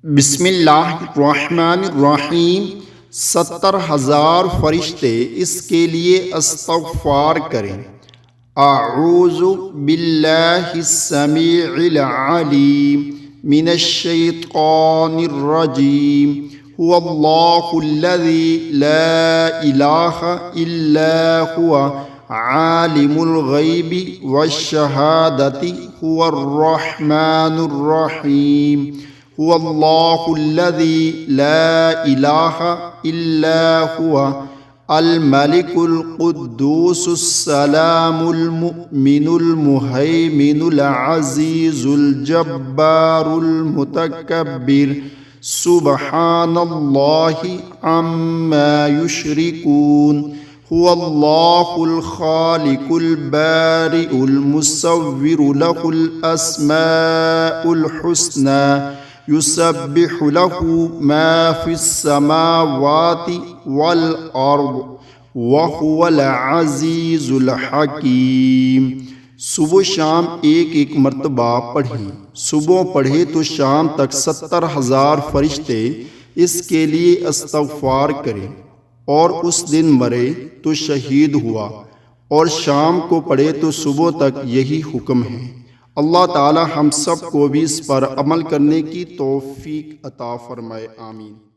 बिस्मिल्लाहिर्रहमानिर्रहीम। 70,000 फरिश्ते इसके लिए इस्तग़फ़ार करें। अऊज़ु बिल्लाहिस्समीइल अलीम मिनश्शैतानिर्रजीम। हुवल्लाहुल्लज़ी ला इलाहा इल्ला हुवा आलिमुल गैबि वश्शहादति हुवर्रहमानुर्रहीम। हुवल्लाहुल्लज़ी ला इलाहा इल्ला हुवा अल मलिकुल कुद्दूसुस सलामुल मुमिनुल मुहैमिनुल अज़ीज़ुल जब्बारुल मुतकब्बिर। सुब्हानल्लाहि अम्मा युश्रिकून। हुवल्लाहुल खालिकुल बारिउल मुसव्विरु लहुल अस्माउल हुस्ना। युसब्बिहु लहु मा फिस समावाति वल अर्द व हुवल अज़ीज़ुल हकीम। सुबह शाम एक एक मर्तबा पढ़े। सुबह पढ़े तो शाम तक 70,000 फरिश्ते इसके लिए इस्तग़फ़ार करें, और उस दिन मरे तो शहीद हुआ, और शाम को पढ़े तो सुबह तक यही हुक्म है। अल्लाह ताला हम सब को भी इस पर अमल करने की तौफीक अता फरमाए। आमीन।